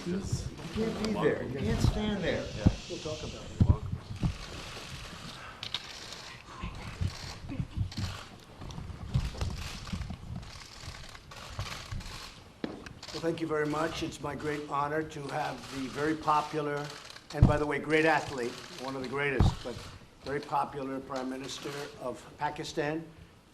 speakers. You can't be there. You can't stand there. Yeah. We'll talk about it. Well, thank you very much. It's my great honor to have the very popular, and by the way, great athlete, one of the greatest, but very popular Prime Minister of Pakistan.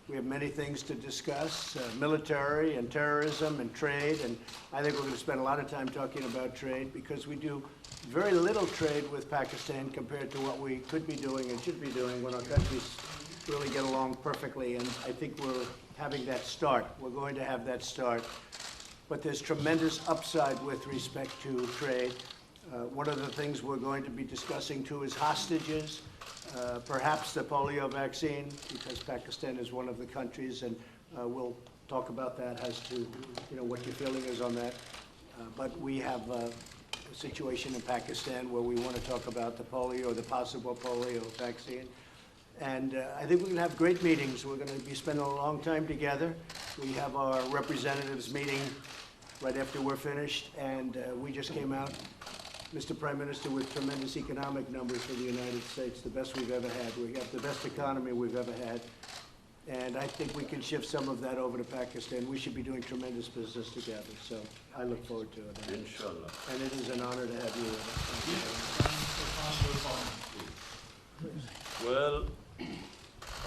We have many things to discuss, military and terrorism and trade, and I think we're going to spend a lot of time talking about trade because we do very little trade with Pakistan compared to what we could be doing and should be doing when our countries really get along perfectly, and I think we're having that start. We're going to have that start. But there's tremendous upside with respect to trade. One of the things we're going to be discussing too is hostages, perhaps the polio vaccine, because Pakistan is one of the countries, and we'll talk about that as to what your feeling is on that. But we have a situation in Pakistan where we want to talk about the polio or the possible polio vaccine. And I think we're going to have great meetings. We're going to be spending a long time together. We have our representatives meeting right after we're finished, and we just came out, Mr. Prime Minister, with tremendous economic numbers for the United States, the best we've ever had. We have the best economy we've ever had, and I think we can shift some of that over to Pakistan. We should be doing tremendous business together, so I look forward to it. Inshallah. And it is an honor to have you with us. Well,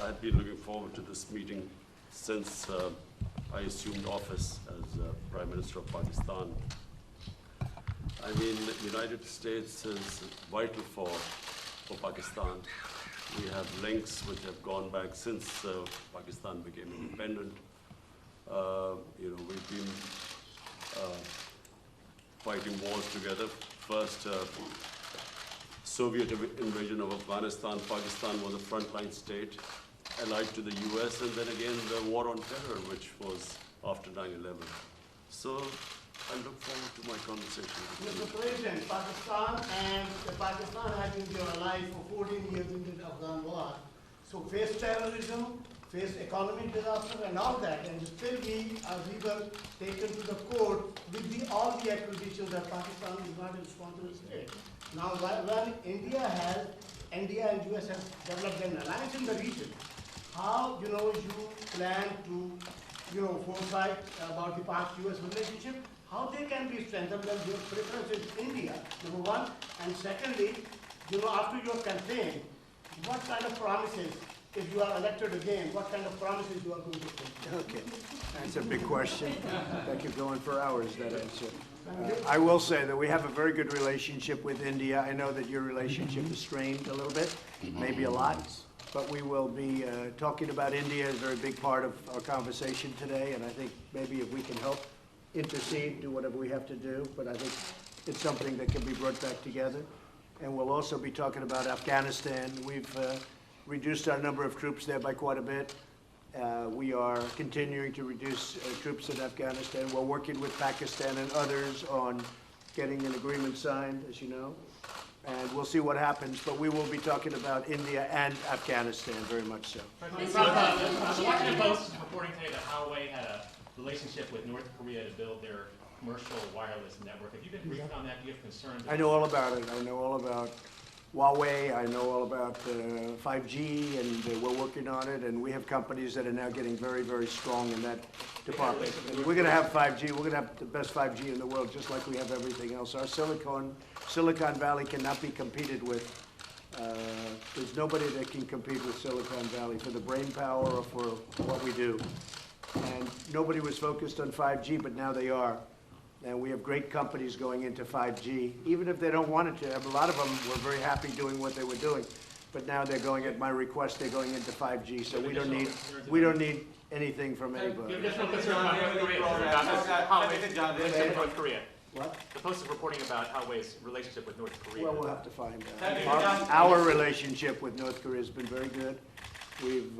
I've been looking forward to this meeting since I assumed office as Prime Minister of Pakistan. I mean, the United States is vital for Pakistan. We have links which have gone back since Pakistan became independent. We've been fighting wars together. First, Soviet invasion of Afghanistan, Pakistan was a frontline state, allied to the US, and then again the war on terror, which was after 9/11. So I look forward to my conversation with you. Mr. President, Pakistan has been your ally for 14 years in the Afghan war. So face terrorism, face economic disaster and all that, and still we were taken to the court with all the accusations that Pakistan is not a responsible state. Now, when India and US have developed an alliance in the region, how you plan to foresight about the Pak-US relationship? How they can be strengthened when your preference is India, number one, and secondly, after your campaign, what kind of promises, if you are elected again, what kind of promises you are going to make? Okay, that's a big question. That could go on for hours, that answer. I will say that we have a very good relationship with India. I know that your relationship is strained a little bit, maybe a lot, but we will be talking about India as a very big part of our conversation today, and I think maybe if we can help intercede, do whatever we have to do, but I think it's something that can be brought back together. And we'll also be talking about Afghanistan. We've reduced our number of troops there by quite a bit. We are continuing to reduce troops in Afghanistan. We're working with Pakistan and others on getting an agreement signed, as you know, and we'll see what happens. But we will be talking about India and Afghanistan, very much so. The Washington Post is reporting today that Huawei had a relationship with North Korea to build their commercial wireless network. Have you been briefed on that? Do you have concerns? I know all about it. I know all about Huawei. I know all about 5G, and we're working on it. And we have companies that are now getting very, very strong in that department. And we're going to have 5G. We're going to have the best 5G in the world, just like we have everything else. Our Silicon Valley cannot be competed with. There's nobody that can compete with Silicon Valley for the brain power or for what we do. And nobody was focused on 5G, but now they are. And we have great companies going into 5G, even if they don't want it to. A lot of them were very happy doing what they were doing, but now they're going, at my request, they're going into 5G. So we don't need anything from anybody. Additional concern about North Korea. What? The Post is reporting about Huawei's relationship with North Korea. Well, we'll have to find out. Our relationship with North Korea has been very good. We've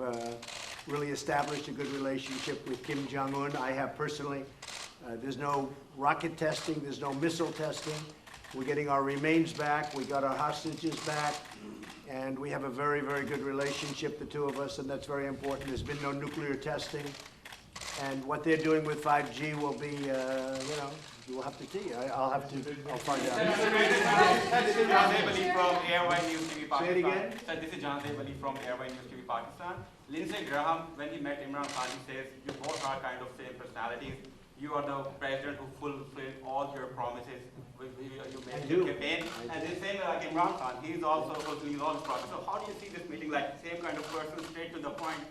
really established a good relationship with Kim Jong-un. I have personally. There's no rocket testing. There's no missile testing. We're getting our remains back. We got our hostages back. And we have a very, very good relationship, the two of us, and that's very important. There's been no nuclear testing. And what they're doing with 5G will be, you know, you'll have to see. I'll find out. Sir, this is Jhandev Ali from Airwine News TV Pakistan. Say it again? Sir, this is Jhandev Ali from Airwine News TV Pakistan. Lindsey Graham, when he met Imran Khan, he says, you both are kind of same personalities. You are the president who fulfilled all your promises you made in your campaign. And the same like Imran Khan, he is also fulfilling all his promises. So how do you see this meeting, like same kind of person, straight to the point?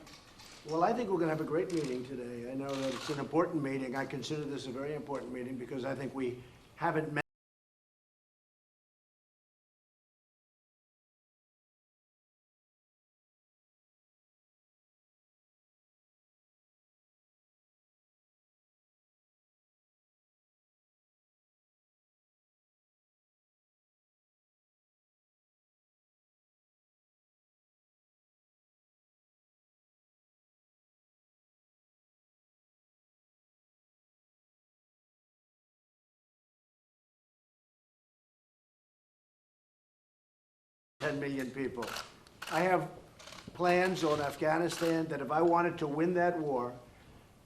Well, I think we're going to have a great meeting today. I know that it's an important meeting. I consider this a very important meeting because I think we haven't met. $10 million people. I have plans on Afghanistan that if I wanted to win that war,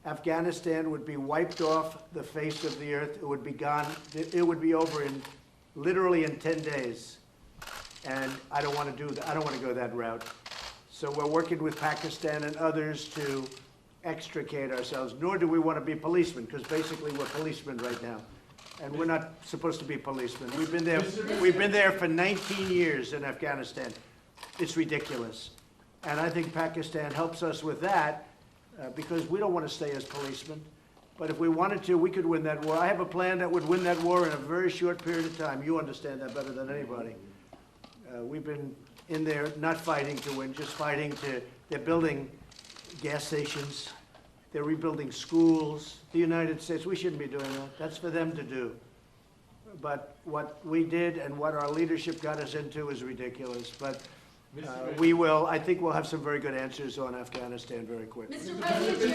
Afghanistan would be wiped off the face of the earth. It would be gone. It would be over in literally in 10 days. And I don't want to do that. I don't want to go that route. So we're working with Pakistan and others to extricate ourselves, nor do we want to be policemen, because basically we're policemen right now. And we're not supposed to be policemen. We've been there for 19 years in Afghanistan. It's ridiculous. And I think Pakistan helps us with that because we don't want to stay as policemen. But if we wanted to, we could win that war. I have a plan that would win that war in a very short period of time. You understand that better than anybody. We've been in there not fighting to win, just fighting to, they're building gas stations. They're rebuilding schools. The United States, we shouldn't be doing that. That's for them to do. But what we did and what our leadership got us into is ridiculous. But we will, I think we'll have some very good answers on Afghanistan very quickly. Mr. President,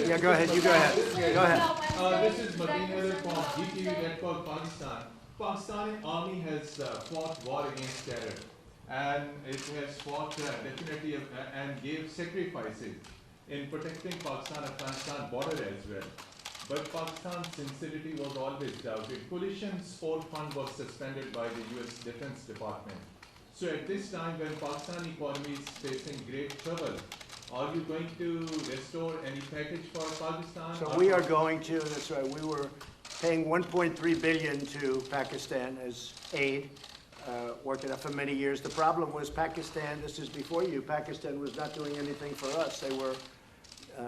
Yeah, go ahead. You go ahead. Go ahead. This is Madinah from GTV Network Pakistan. Pakistani army has fought war against terror, and it has fought definitely and gave sacrifices in protecting Pakistan-Afghanistan border as well. But Pakistan's sincerity was always doubted. Coalition support fund was suspended by the US Defense Department. So at this time when Pakistani economy is facing great trouble, are you going to restore any package for Pakistan? So we are going to, that's right, we were paying $1.3 billion to Pakistan as aid, working up for many years. The problem was Pakistan, this is before you, Pakistan was not doing anything for us. They were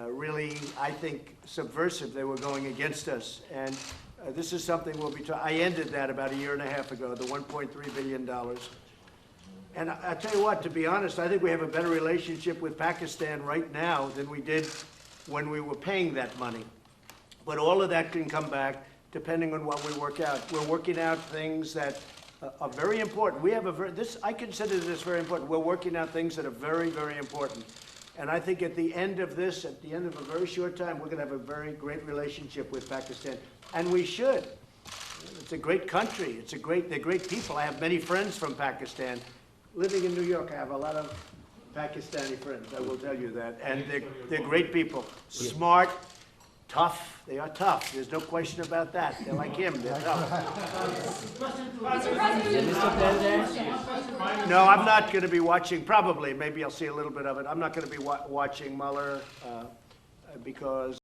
really, I think, subversive. They were going against us. And this is something we'll be I ended that about a year and a half ago, the $1.3 billion. And I tell you what, to be honest, I think we have a better relationship with Pakistan right now than we did when we were paying that money. But all of that can come back depending on what we work out. We're working out things that are very important. We have I consider this very important. We're working out things that are very, very important. And I think at the end of this, at the end of a very short time, we're going to have a very great relationship with Pakistan. And we should. It's a great country. They're great people. I have many friends from Pakistan. Living in New York, I have a lot of Pakistani friends, I will tell you that. And they're great people. Smart, tough. They are tough. There's no question about that. They're like him. They're tough. No, I'm not going to be watching, probably, maybe I'll see a little bit of it. I'm not going to be watching Mueller because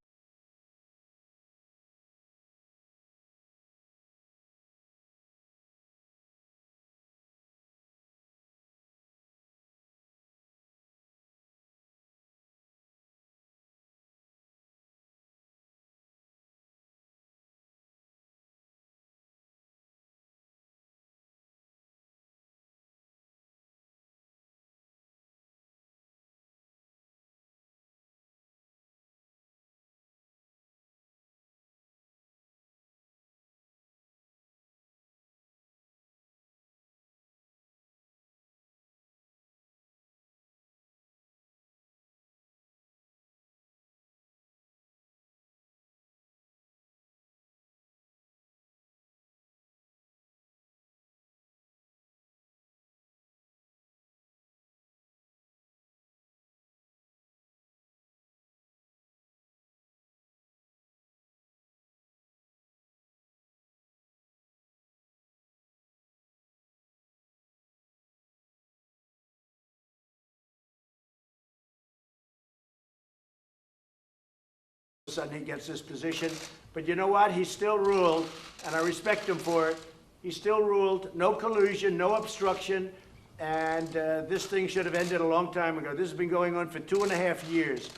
sudden he gets this position. But you know what? He still ruled, and I respect him for it. He still ruled, no collusion, no obstruction, and this thing should have ended a long time ago. This has been going on for 2.5 years,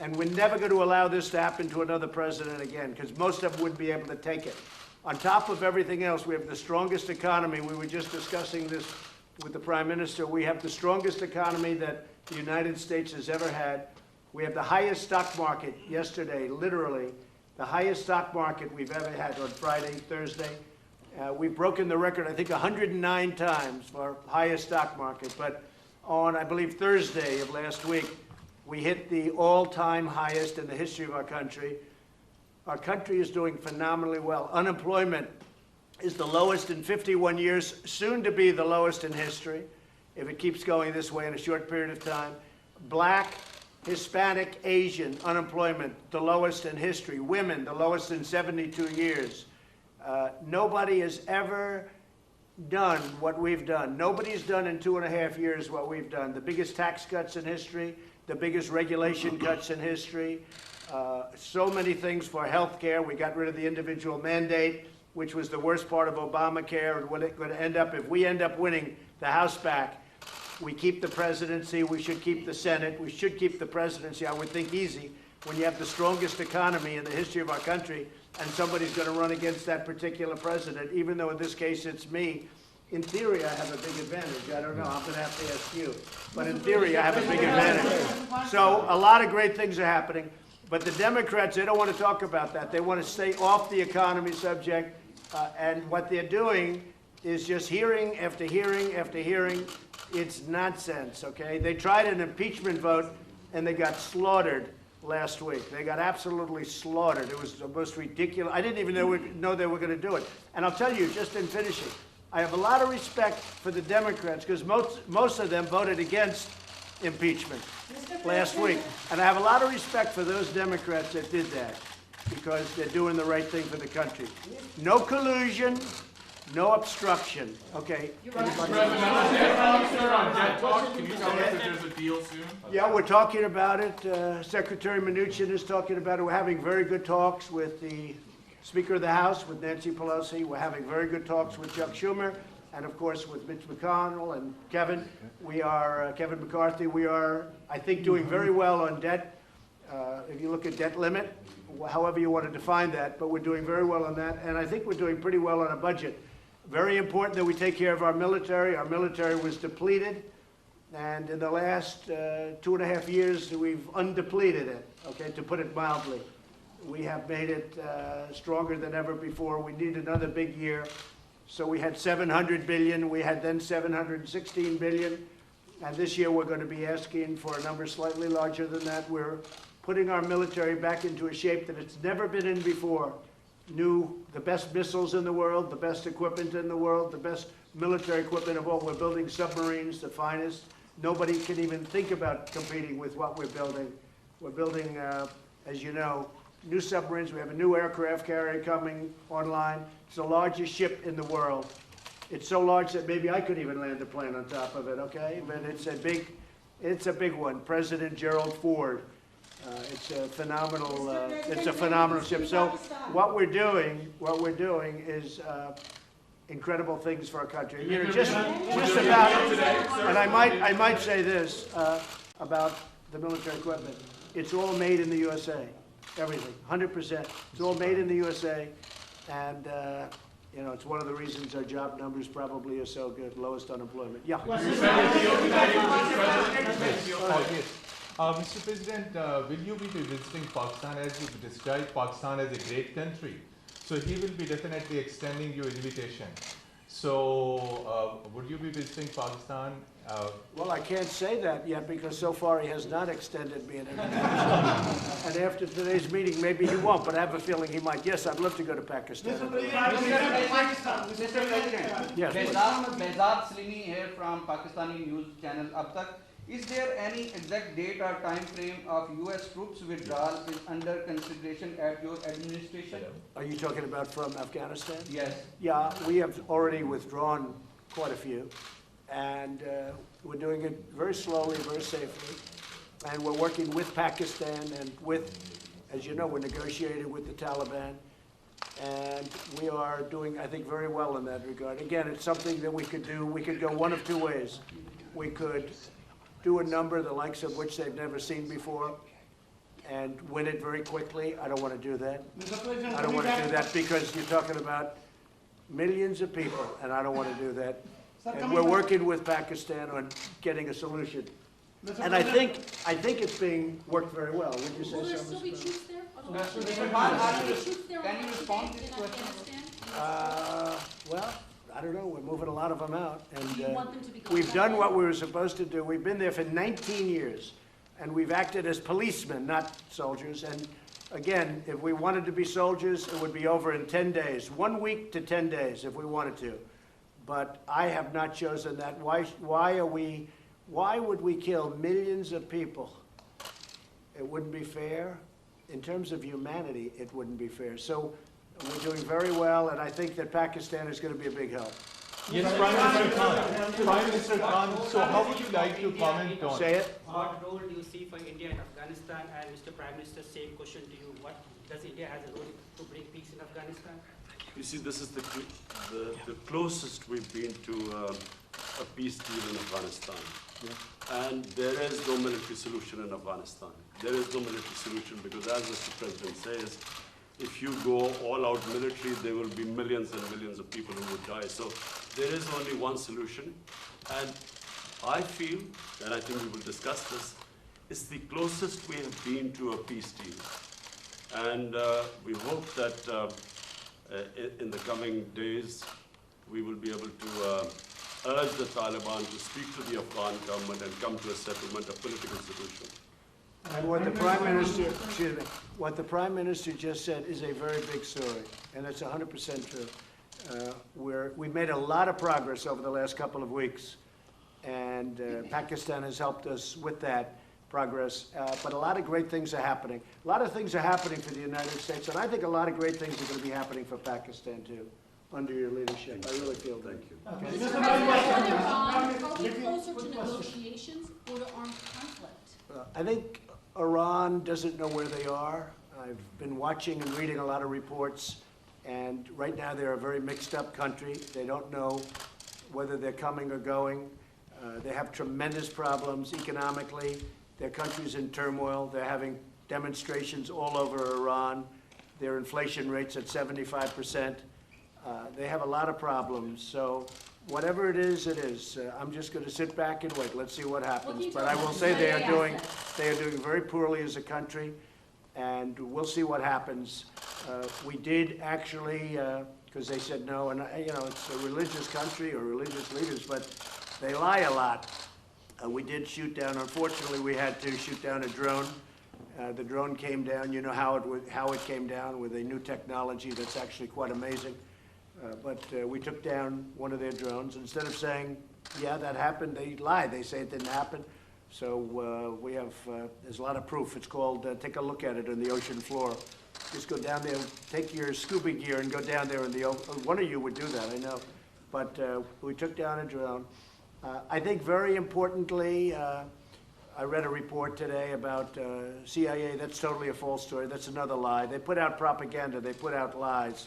and we're never going to allow this to happen to another president again, because most of them wouldn't be able to take it. On top of everything else, we have the strongest economy. We were just discussing this with the Prime Minister. We have the strongest economy that the United States has ever had. We have the highest stock market yesterday, literally, the highest stock market we've ever had on Friday, Thursday. We've broken the record, I think, 109 times for our highest stock market. But on, I believe, Thursday of last week, we hit the all-time highest in the history of our country. Our country is doing phenomenally well. Unemployment is the lowest in 51 years, soon to be the lowest in history, if it keeps going this way in a short period of time. Black, Hispanic, Asian unemployment, the lowest in history. Women, the lowest in 72 years. Nobody has ever done what we've done. Nobody's done in 2.5 years what we've done. The biggest tax cuts in history, the biggest regulation cuts in history, so many things for health care. We got rid of the individual mandate, which was the worst part of Obamacare, and what it's going to end up, if we end up winning the House back, we keep the presidency, we should keep the Senate, we should keep the presidency, I would think easy, when you have the strongest economy in the history of our country, and somebody's going to run against that particular president, even though in this case it's me. In theory, I have a big advantage. I don't know, I'm going to have to ask you. But in theory, I have a big advantage. So a lot of great things are happening. But the Democrats, they don't want to talk about that. They want to stay off the economy subject. And what they're doing is just hearing after hearing after hearing. It's nonsense, okay? They tried an impeachment vote, and they got slaughtered last week. They got absolutely slaughtered. It was the most ridiculous. I didn't even know they were going to do it. And I'll tell you, just in finishing, I have a lot of respect for the Democrats, because most of them voted against impeachment last week. And I have a lot of respect for those Democrats that did that, because they're doing the right thing for the country. No collusion, no obstruction, okay? President, sir, on debt talk, can you tell us if there's a deal soon? Yeah, we're talking about it. Secretary Mnuchin is talking about it. We're having very good talks with the Speaker of the House, with Nancy Pelosi. We're having very good talks with Chuck Schumer, and of course with Mitch McConnell and Kevin. We are, Kevin McCarthy, we are, I think, doing very well on debt. If you look at debt limit, however you want to define that, but we're doing very well on that. And I think we're doing pretty well on a budget. Very important that we take care of our military. Our military was depleted, and in the last 2.5 years, we've undepleted it, okay, to put it mildly. We have made it stronger than ever before. We need another big year. So we had $700 billion. We had then $716 billion. And this year, we're going to be asking for a number slightly larger than that. We're putting our military back into a shape that it's never been in before. The best missiles in the world, the best equipment in the world, the best military equipment of all. We're building submarines, the finest. Nobody can even think about competing with what we're building. We're building, as you know, new submarines. We have a new aircraft carrier coming online. It's the largest ship in the world. It's so large that maybe I could even land a plane on top of it, okay? But it's a big one. President Gerald Ford. It's a phenomenal ship. So what we're doing is incredible things for our country. You know, just about, and I might say this about the military equipment. It's all made in the USA. Everything, 100%. It's all made in the USA, and you know, it's one of the reasons our job numbers probably are so good, lowest unemployment. Yeah. Mr. President, will you be visiting Pakistan, as you described Pakistan as a great country? So he will be definitely extending you invitation. So would you be visiting Pakistan? Well, I can't say that yet, because so far he has not extended me an invitation. And after today's meeting, maybe he won't, but I have a feeling he might. Yes, I'd love to go to Pakistan. Mr. President, Yes, Behzad Salimi here from Pakistani news channel Ab Tak. Is there any exact date or time frame of U.S. troops withdrawal is under consideration at your administration? Are you talking about from Afghanistan? Yes. Yeah, we have already withdrawn quite a few, and we're doing it very slowly, very safely, and we're working with Pakistan and with, As you know, we're negotiating with the Taliban, and we are doing, I think, very well in that regard. Again, it's something that we could do. We could go one of two ways. We could do a number the likes of which they've never seen before and win it very quickly. I don't want to do that. Mr. President, I don't want to do that because you're talking about millions of people, and I don't want to do that. And we're working with Pakistan on getting a solution. And I think it's being worked very well. Would you say Will there so, still be Mr. troops there? Mr. Khan, Can you respond to this question? Well, I don't know. We're moving a lot of them out. And Do you want them to be going we've back done in? what we were supposed to do. We've been there for 19 years, and we've acted as policemen, not soldiers. And again, if we wanted to be soldiers, it would be over in 10 days, 1 week to 10 days if we wanted to. But I have not chosen that. Why would we kill millions of people? It wouldn't be fair. In terms of humanity, it wouldn't be fair. So we're doing very well, and I think that Pakistan is going to be a big help. Yes, Prime Minister Khan. Prime Minister Khan, so how would you like to comment on? Say it. What role do you see for India in Afghanistan? And Mr. Prime Minister, same question to you. What does India has a role to bring peace in Afghanistan? You see, this is the closest we've been to a peace deal in Afghanistan. And there is no military solution in Afghanistan. There is no military solution because, as Mr. President says, if you go all out military, there will be millions and millions of people who would die. So there is only one solution. And I feel, and I think we will discuss this, it's the closest we have been to a peace deal. And we hope that in the coming days, we will be able to urge the Taliban to speak to the Afghan government and come to a settlement, a political solution. And what the Prime Minister, excuse me, what the Prime Minister just said is a very big story, and it's 100% true. We've made a lot of progress over the last couple of weeks, and Pakistan has helped us with that progress. But a lot of great things are happening. A lot of things are happening for the United States, and I think a lot of great things are going to be happening for Pakistan too, under your leadership. I really feel that. Thank you. Mr. President, are we closer to negotiations or to armed conflict? I think Iran doesn't know where they are. I've been watching and reading a lot of reports, and right now they're a very mixed up country. They don't know whether they're coming or going. They have tremendous problems economically. Their country's in turmoil. They're having demonstrations all over Iran. Their inflation rate's at 75%. They have a lot of problems. So whatever it is, it is. I'm just going to sit back and wait. Let's see what happens. But I will say they are doing very poorly as a country, and we'll see what happens. We did actually, because they said no, and you know, it's a religious country or religious leaders, but they lie a lot. We did shoot down. Unfortunately, we had to shoot down a drone. The drone came down. You know how it came down, with a new technology that's actually quite amazing. But we took down one of their drones. Instead of saying, yeah, that happened, they lie. They say it didn't happen. So we have, there's a lot of proof. It's called, take a look at it on the ocean floor. Just go down there, take your scuba gear and go down there in the ocean. One of you would do that, I know. But we took down a drone. I think very importantly, I read a report today about CIA. That's totally a false story. That's another lie. They put out propaganda. They put out lies.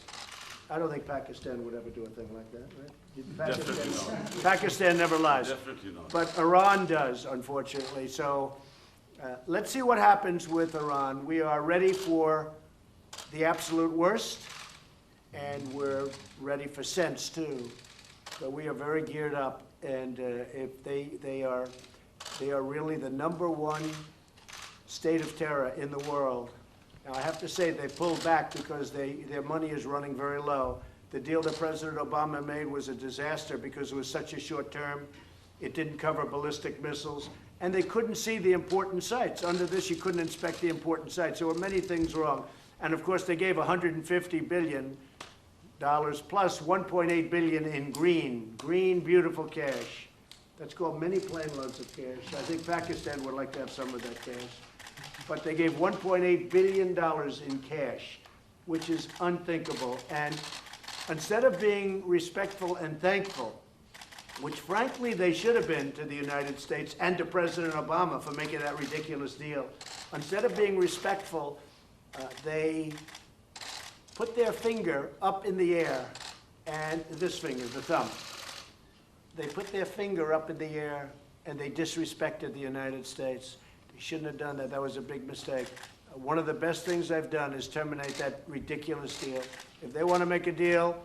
I don't think Pakistan would ever do a thing like that, right? Definitely not. Pakistan never lies. Definitely not. But Iran does, unfortunately. So let's see what happens with Iran. We are ready for the absolute worst, and we're ready for sense, too. So we are very geared up, and if they are really the #1 state of terror in the world. Now, I have to say they pulled back because their money is running very low. The deal that President Obama made was a disaster because it was such a short term. It didn't cover ballistic missiles, and they couldn't see the important sites. Under this, you couldn't inspect the important sites. There were many things wrong. And of course, they gave $150 billion plus $1.8 billion in green, beautiful cash. That's called many plane loads of cash. I think Pakistan would like to have some of that cash. But they gave $1.8 billion in cash, which is unthinkable. And instead of being respectful and thankful, which frankly they should have been to the United States and to President Obama for making that ridiculous deal, instead of being respectful, they put their finger up in the air, and this finger, the thumb, they put their finger up in the air and they disrespected the United States. They shouldn't have done that. That was a big mistake. One of the best things I've done is terminate that ridiculous deal. If they want to make a deal,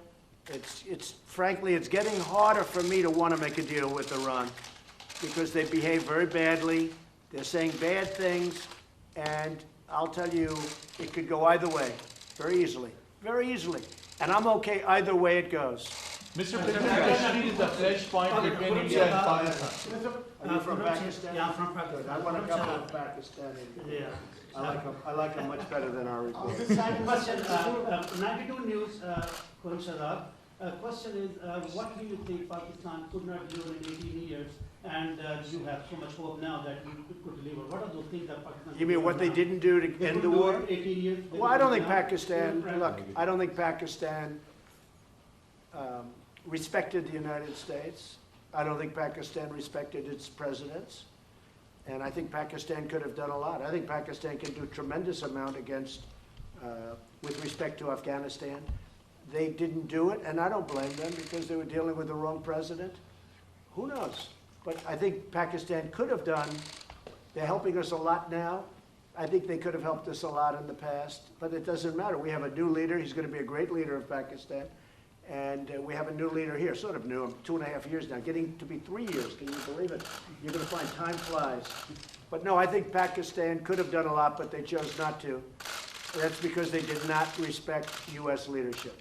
frankly, it's getting harder for me to want to make a deal with Iran because they behave very badly. They're saying bad things, and I'll tell you, it could go either way, very easily, very easily. And I'm okay either way it goes. Mr. President, Kashmir is the flashpoint between India and Pakistan. Are you from Pakistan? Yeah, I'm from Pakistan. I want a couple of Pakistani. Yeah. I like them much better than our report. This side question, 92 News, Khurram Shadab. Question is, what do you think Pakistan could not do in 18 years, and you have so much hope now that you could deliver? What are those things that Pakistan? You mean what they didn't do to end the war? 18 years. Well, I don't think Pakistan, look, I don't think Pakistan respected the United States. I don't think Pakistan respected its presidents. And I think Pakistan could have done a lot. I think Pakistan can do a tremendous amount with respect to Afghanistan. They didn't do it, and I don't blame them because they were dealing with the wrong president. Who knows? But I think Pakistan could have done. They're helping us a lot now. I think they could have helped us a lot in the past, but it doesn't matter. We have a new leader. He's going to be a great leader of Pakistan. And we have a new leader here, sort of new, 2.5 years now, getting to be 3 years. Can you believe it? You're going to find time flies. But no, I think Pakistan could have done a lot, but they chose not to. That's because they did not respect U.S. leadership.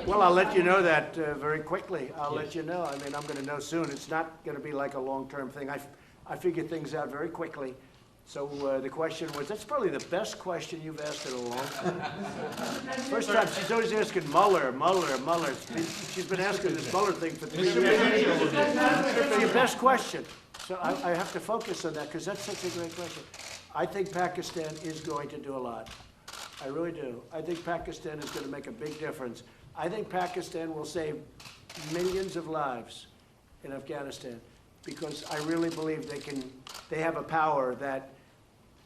Well, I'll let you know that very quickly. I'll let you know. I mean, I'm going to know soon. It's not going to be like a long-term thing. I figure things out very quickly. So the question was, that's probably the best question you've asked in a long time. First time, she's always asking Mueller. She's been asking this Mueller thing for 3 years. It's your best question. So I have to focus on that because that's such a great question. I think Pakistan is going to do a lot. I really do. I think Pakistan is going to make a big difference. I think Pakistan will save millions of lives in Afghanistan because I really believe they have a power that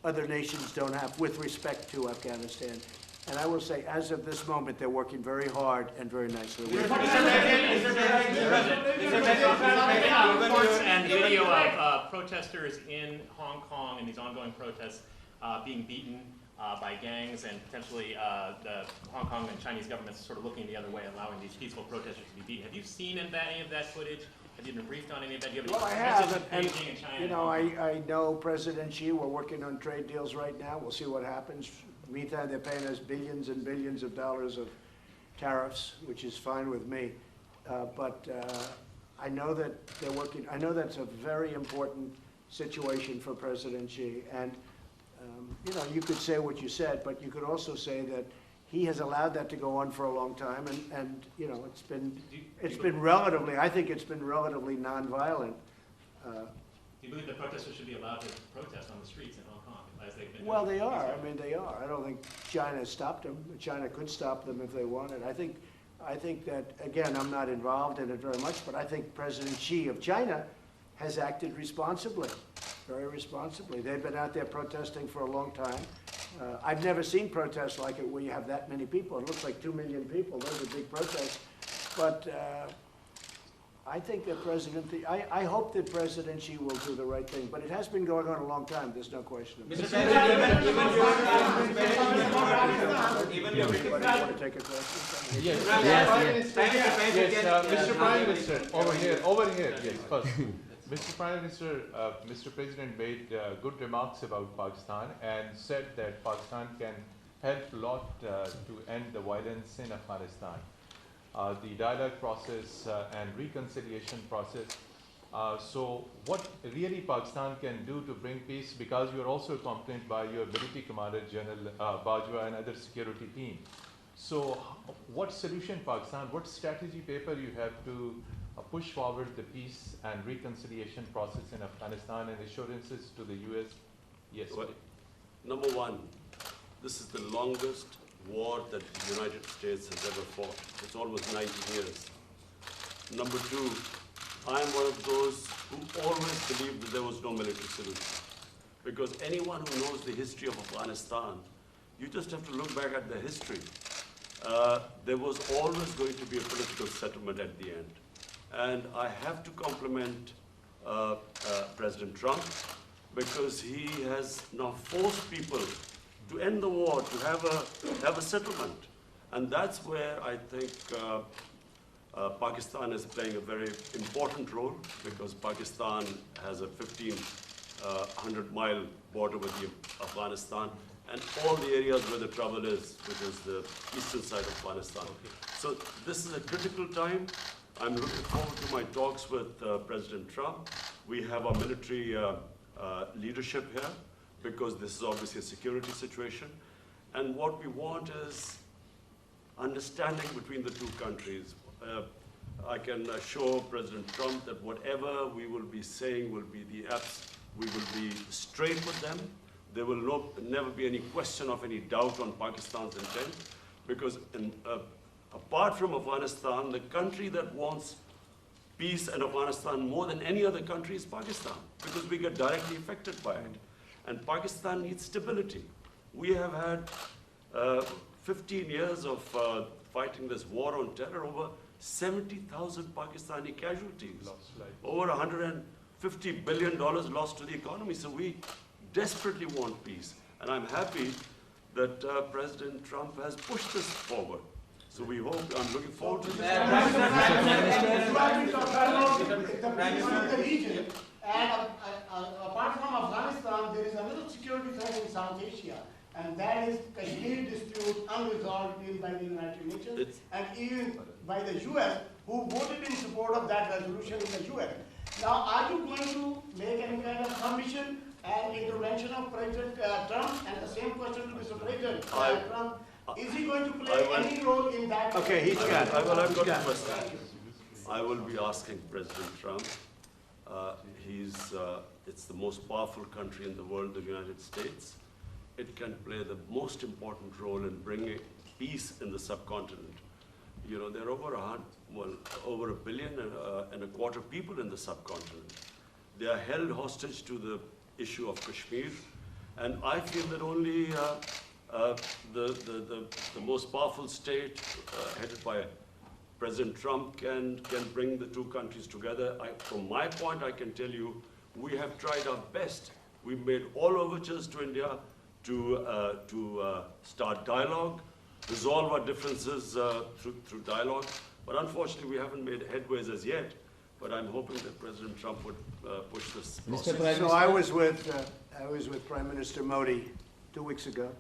other nations don't have with respect to Afghanistan. And I will say, as of this moment, they're working very hard and very nicely. Reports and video of protesters in Hong Kong in these ongoing protests being beaten by gangs, and potentially the Hong Kong and Chinese governments sort of looking the other way, allowing these peaceful protesters to be beaten. Have you seen any of that footage? Have you been briefed on any of that? Well, I have, and you know, I know President Xi. We're working on trade deals right now. We'll see what happens. Meantime, they're paying us billions and billions of dollars of tariffs, which is fine with me. But I know that they're working. I know that's a very important situation for President Xi. And you know, you could say what you said, but you could also say that he has allowed that to go on for a long time, and you know, it's been relatively. I think it's been relatively nonviolent. Do you believe that protesters should be allowed to protest on the streets in Hong Kong, as they've been? Well, they are. I mean, they are. I don't think China has stopped them. China could stop them if they wanted. I think that, again, I'm not involved in it very much, but I think President Xi of China has acted responsibly, very responsibly. They've been out there protesting for a long time. I've never seen protests like it where you have that many people. It looks like 2 million people. Those are big protests. But I think that I hope that President Xi will do the right thing. But it has been going on a long time. There's no question of it. Anybody want to take a question? Yes. Mr. Prime Minister, over here, yes, first. Mr. Prime Minister, Mr. President made good remarks about Pakistan and said that Pakistan can help a lot to end the violence in Afghanistan. The dialogue process and reconciliation process. So what really Pakistan can do to bring peace, because you are also accompanied by your military commander, General Bajwa, and other security team. So what solution Pakistan, what strategy paper you have to push forward the peace and reconciliation process in Afghanistan and assurances to the U.S.? Yes. Well, number one, this is the longest war that the United States has ever fought. It's almost 90 years. Number two, I am one of those who always believed that there was no military solution. because anyone who knows the history of Afghanistan, you just have to look back at the history. There was always going to be a political settlement at the end. And I have to compliment President Trump, because he has now forced people to end the war, to have a settlement. And that's where I think Pakistan is playing a very important role, because Pakistan has a 1,500-mile border with Afghanistan, and all the areas where the trouble is, which is the eastern side of Afghanistan. So this is a critical time. I'm looking forward to my talks with President Trump. We have our military leadership here, because this is obviously a security situation. And what we want is understanding between the two countries. I can assure President Trump that whatever we will be saying will be we will be straight with them. There will never be any question of any doubt on Pakistan's intent, because apart from Afghanistan, the country that wants peace in Afghanistan more than any other country is Pakistan, because we get directly affected by it. And Pakistan needs stability. We have had 15 years of fighting this war on terror, over 70,000 Pakistani casualties, over $150 billion lost to the economy. So we desperately want peace. And I'm happy that President Trump has pushed this forward. So I'm looking forward to this. The region, and apart from Afghanistan, there is another security threat in South Asia, and that is Kashmir dispute unresolved even by the United Nations and even by the US, who voted in support of that resolution in the UN. Now, are you going to make any kind of submission and intervention of President Trump? And the same question to Mr. President Trump. Is he going to play any role in that? Okay, he's got it. I've got a question. I will be asking President Trump. It's the most powerful country in the world, the United States. It can play the most important role in bringing peace in the subcontinent. You know, there are over a billion and a quarter people in the subcontinent. They are held hostage to the issue of Kashmir, and I feel that only the most powerful state, headed by President Trump, can bring the two countries together. From my point, I can tell you, we have tried our best. We've made all overtures to India to start dialogue, resolve our differences through dialogue. But unfortunately, we haven't made headways as yet. But I'm hoping that President Trump would push this process. So I was with Prime Minister Modi 2 weeks ago,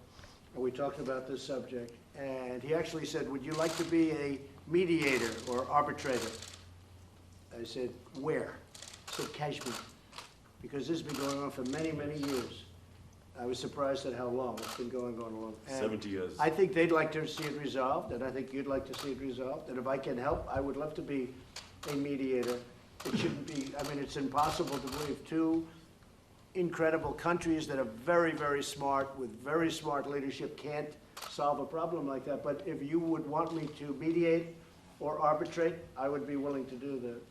and we talked about this subject. And he actually said, "Would you like to be a mediator or arbitrator?" I said, "Where?" He said, "Kashmir," because this has been going on for many, many years. I was surprised at how long it's been going on along. 70 years. I think they'd like to see it resolved, and I think you'd like to see it resolved. And if I can help, I would love to be a mediator. It shouldn't be, I mean, it's impossible to believe two incredible countries that are very, very smart, with very smart leadership, can't solve a problem like that. But if you would want me to mediate or arbitrate, I would be willing to do that.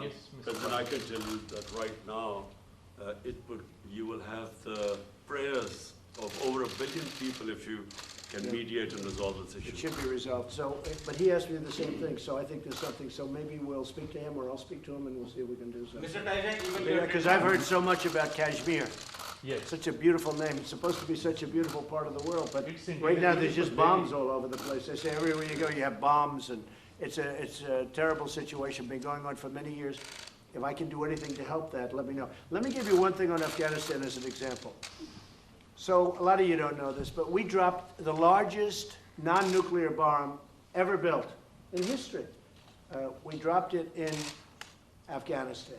Yes, President, I can tell you that right now, you will have the prayers of over 1 billion people if you can mediate and resolve this issue. It should be resolved. So, but he asked me the same thing, so I think there's something. So maybe we'll speak to him, or I'll speak to him, and we'll see if we can do something. Mr. President, Because I've heard so much about Kashmir. Yes. Such a beautiful name. It's supposed to be such a beautiful part of the world, but It's indeed right now a there's just beautiful bombs all over the place. They say everywhere you go you have bombs, and it's a terrible situation, been going on for many years. If I can do anything to help that, let me know. Let me give you one thing on Afghanistan as an example. So a lot of you don't know this, but we dropped the largest non-nuclear bomb ever built in history. We dropped it in Afghanistan.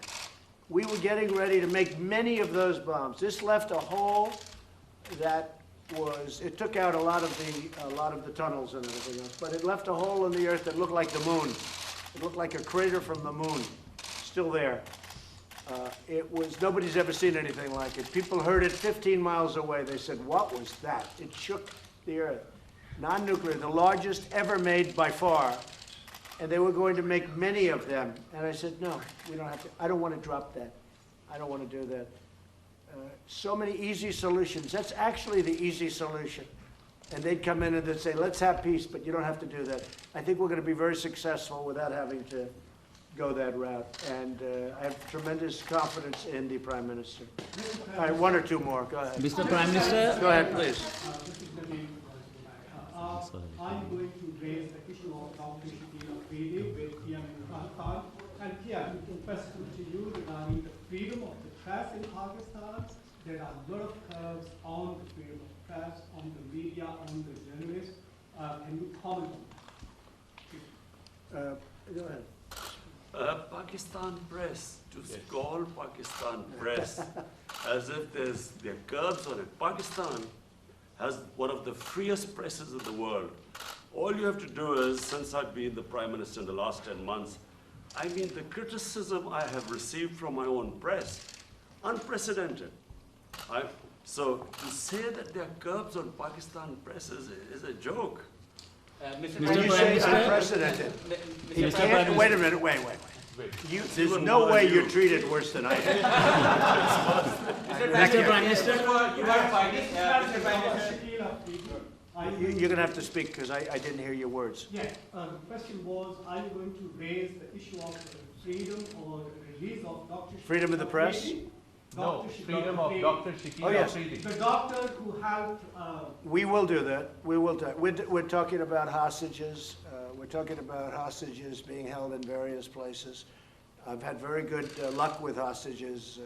We were getting ready to make many of those bombs. This left a hole that it took out a lot of the tunnels and everything else, but it left a hole in the earth that looked like the moon. It looked like a crater from the moon, still there. Nobody's ever seen anything like it. People heard it 15 miles away. They said, "What was that?" It shook the earth. Non-nuclear, the largest ever made by far. And they were going to make many of them. And I said, "No, we don't have to. I don't want to drop that. I don't want to do that." so many easy solutions. That's actually the easy solution. And they'd come in and they'd say, let's have peace, but you don't have to do that. I think we're going to be very successful without having to go that route. And I have tremendous confidence in the Prime Minister. All right, one or two more. Go ahead. Mr. Prime Minister. Go ahead, please. I'm going to raise the issue of competition of freedom with PM Imran. And here, question to you regarding the freedom of the press in Pakistan. There are a lot of curbs on the freedom of press, on the media, on the journalists. Can you comment on that? Go ahead. Pakistan press, to call Pakistan press as if there are curbs on it. Pakistan has one of the freest presses in the world. All you have to do is, since I've been the Prime Minister in the last 10 months, I mean, the criticism I have received from my own press, unprecedented. So to say that there are curbs on Pakistan press is a joke. When you say unprecedented, you can't, wait a minute, wait. There's no way you're treated worse than I am. Mr. Prime Minister. You're going to have to speak because I didn't hear your words. Yeah, the question was, are you going to raise the issue of freedom or release of Dr. Freedom of the press? No, freedom of Dr. Shakil. Oh, yes. The doctor who helped... We will do that. We will do it. We're talking about hostages. We're talking about hostages being held in various places. I've had very good luck with hostages,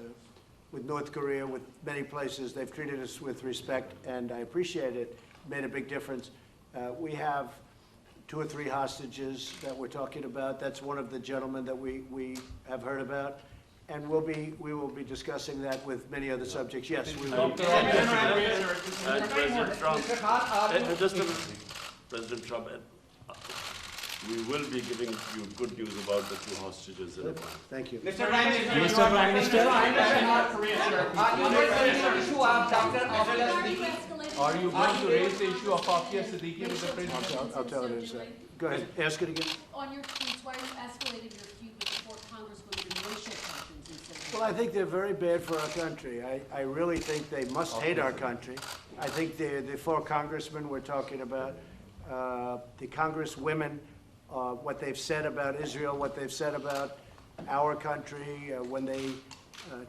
with North Korea, with many places. They've treated us with respect, and I appreciate it. Made a big difference. We have 2 or 3 hostages that we're talking about. That's one of the gentlemen that we have heard about. And we will be discussing that with many other subjects. Yes, we will. And President Trump, just a minute. President Trump, we will be giving you good news about the 2 hostages in advance. Thank you. Mr. Prime Minister. Mr. Prime Minister. Are you going to raise the issue of Afia Siddiqui with the President? I'll tell it in a second. Go ahead, ask it again. On your tweets, why are you escalating your feud with the 4 congresswomen and racial tensions instead of... Well, I think they're very bad for our country. I really think they must hate our country. I think the 4 congressmen we're talking about, the congresswomen, what they've said about Israel, what they've said about our country, when they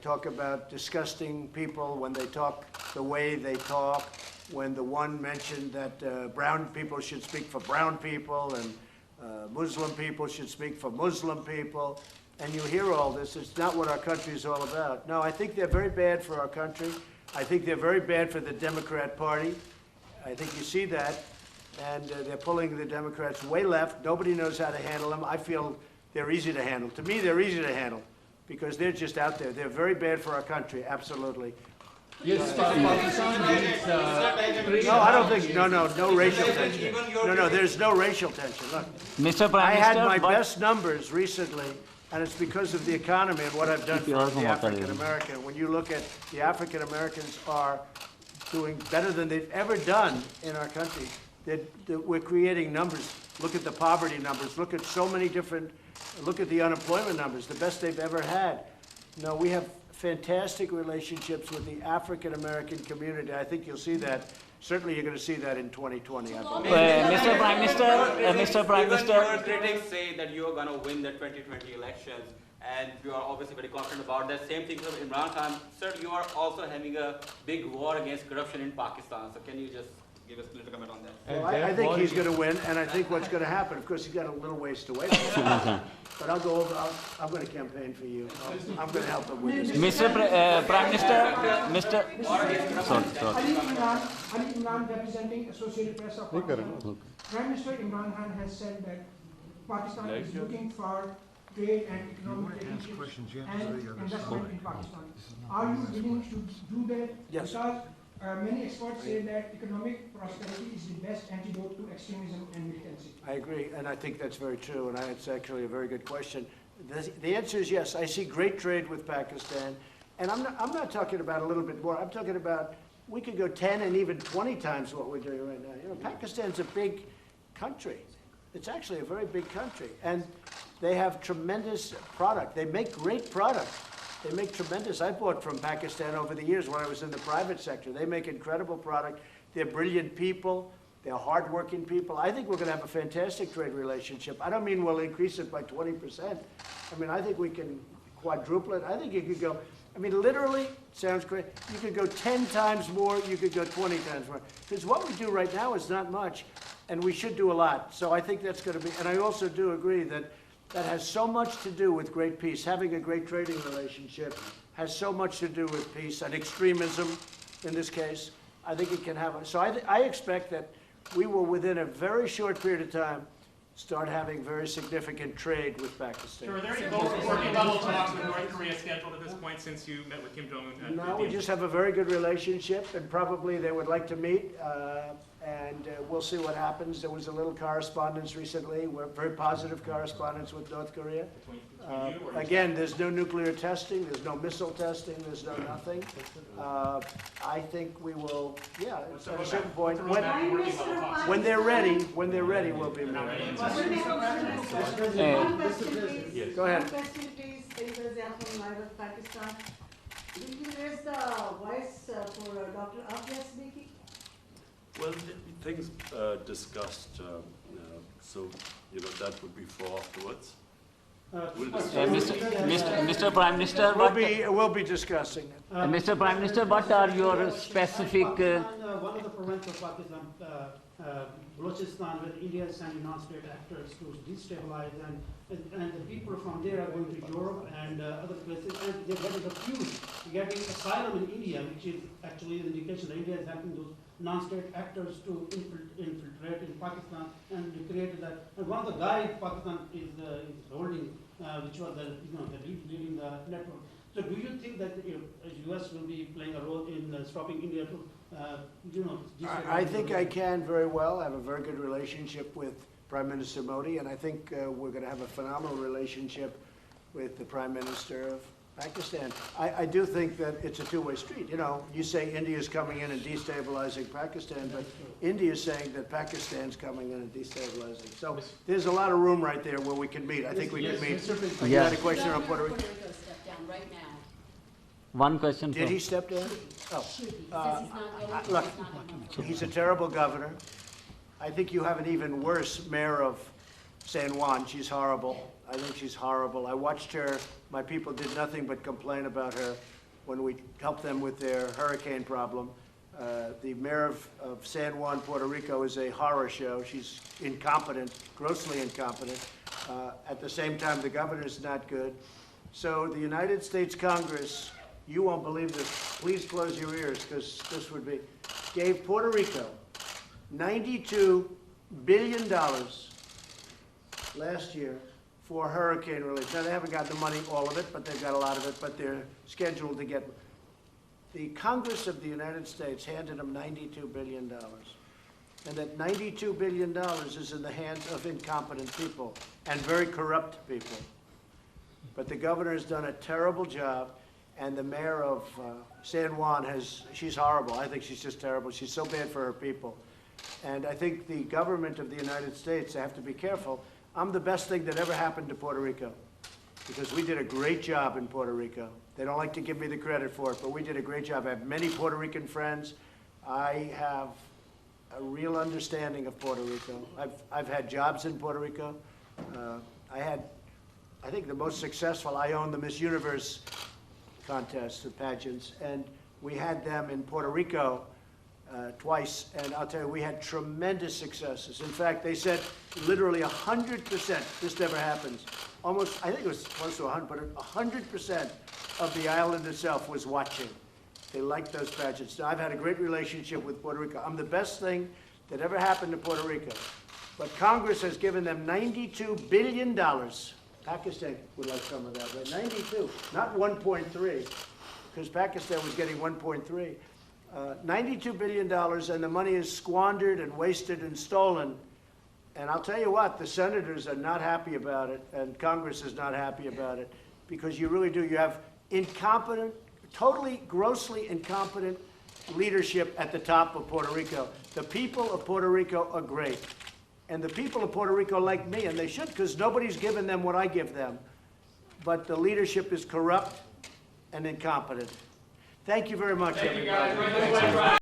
talk about disgusting people, when they talk the way they talk, when the one mentioned that brown people should speak for brown people and Muslim people should speak for Muslim people, and you hear all this. It's not what our country is all about. No, I think they're very bad for our country. I think they're very bad for the Democrat Party. I think you see that, and they're pulling the Democrats way left. Nobody knows how to handle them. I feel they're easy to handle. To me, they're easy to handle because they're just out there. They're very bad for our country, absolutely. Yes, Pakistan needs No, I don't think, no racial tension. No, there's no racial tension. Look, Mr. Prime I had Minister, my best numbers recently, and it's because of the economy and what I've done for the African American. When you look at the African Americans are doing better than they've ever done in our country. We're creating numbers. Look at the poverty numbers. Look at so many different, look at the unemployment numbers, the best they've ever had. No, we have fantastic relationships with the African American community. I think you'll see that. Certainly, you're going to see that in 2020. I believe. Mr. Prime Minister, Mr. Prime Minister. Your critics say that you are going to win the 2020 elections, and you are obviously very confident about that. Same thing with Imran Khan. Sir, you are also having a big war against corruption in Pakistan. So can you just give us a little comment on that? Well, I think he's going to win, and I think what's going to happen, of course, he's got a little ways to wait. But I'll go over, I'm going to campaign for you. I'm going to help him with this. Mr. Prime Minister, Ali Imran representing Associated Press of Pakistan. Prime Minister Imran Khan has said that Pakistan is looking for trade and economic relationships and investment in Pakistan. Are you willing to do that? Yes. Because many experts say that economic prosperity is the best antidote to extremism and militancy. I agree, and I think that's very true, and it's actually a very good question. The answer is yes. I see great trade with Pakistan, and I'm not talking about a little bit more. I'm talking about we could go 10 and even 20 times what we're doing right now. You know, Pakistan's a big country. It's actually a very big country, and they have tremendous product. They make great product. They make tremendous, I bought from Pakistan over the years when I was in the private sector. They make incredible product. They're brilliant people. They're hardworking people. I think we're going to have a fantastic trade relationship. I don't mean we'll increase it by 20%. I mean, I think we can quadruple it. I think you could go, I mean, literally, sounds great. You could go 10 times more. You could go 20 times more. Because what we do right now is not much, and we should do a lot. So I think that's going to be, and I also do agree that that has so much to do with great peace. Having a great trading relationship has so much to do with peace and extremism in this case. I think it can have, so I expect that we will, within a very short period of time, start having very significant trade with Pakistan. So are there any working level talks with North Korea scheduled at this point since you met with Kim Jong-un? No, we just have a very good relationship, and probably they would like to meet, and we'll see what happens. There was a little correspondence recently, very positive correspondence with North Korea. Again, there's no nuclear testing, there's no missile testing, there's no nothing. I think we will, yeah, at a certain point, when they're ready, we'll be meeting. One question, please. Go ahead. One question, please. From Pakistan. Will you raise the voice for Dr. Afghani speaking? Well, things discussed, so, that would be for afterwards. We'll discuss. Mr. Prime Minister, We'll be discussing it. Mr. Prime Minister, what are your specific? One of the provinces of Pakistan, Balochistan, where India is sending non-state actors to destabilize, and the people from there are going to Europe and other places, and they're getting refused, getting asylum in India, which is actually an indication that India is helping those non-state actors to infiltrate in Pakistan and create that. And one of the guys Pakistan is holding, which was leading the network. So do you think that the U.S. will be playing a role in stopping India to, I think I can very well. I have a very good relationship with Prime Minister Modi, and I think we're going to have a phenomenal relationship with the Prime Minister of Pakistan. I do think that it's a two-way street. You say India's coming in and destabilizing Pakistan, but India's saying that Pakistan's coming in and destabilizing. So there's a lot of room right there where we can meet. I think we can meet. You had a question on Puerto Rico? Step down right now. One question. Did he step down? Oh. Should he? Says he's not Look, he's a terrible governor. I think you have an even worse mayor of San Juan. She's horrible. I think she's horrible. I watched her. My people did nothing but complain about her when we helped them with their hurricane problem. The mayor of San Juan, Puerto Rico, is a horror show. She's incompetent, grossly incompetent. At the same time, the governor's not good. So the United States Congress, you won't believe this, please close your ears, because this would be, gave Puerto Rico $92 billion last year for hurricane relief. Now, they haven't got the money, all of it, but they've got a lot of it, but they're scheduled to get. The Congress of the United States handed them $92 billion. And that $92 billion is in the hands of incompetent people and very corrupt people. But the governor has done a terrible job, and the mayor of San Juan she's horrible. I think she's just terrible. She's so bad for her people. And I think the government of the United States, they have to be careful. I'm the best thing that ever happened to Puerto Rico, because we did a great job in Puerto Rico. They don't like to give me the credit for it, but we did a great job. I have many Puerto Rican friends. I have a real understanding of Puerto Rico. I've had jobs in Puerto Rico. I think the most successful, I owned the Miss Universe contest, the pageants, and we had them in Puerto Rico twice, and I'll tell you, we had tremendous successes. In fact, they said literally 100%, this never happens, almost, I think it was close to 100, but 100% of the island itself was watching. They liked those pageants. Now, I've had a great relationship with Puerto Rico. I'm the best thing that ever happened to Puerto Rico. But Congress has given them $92 billion. Pakistan would like some of that, right? 92, not 1.3, because Pakistan was getting 1.3. $92 billion, and the money is squandered and wasted and stolen. And I'll tell you what, the senators are not happy about it, and Congress is not happy about it, because you really do. You have incompetent, totally, grossly incompetent leadership at the top of Puerto Rico. The people of Puerto Rico are great. And the people of Puerto Rico like me, and they should, because nobody's given them what I give them. But the leadership is corrupt, and incompetent. Thank you very much, everybody.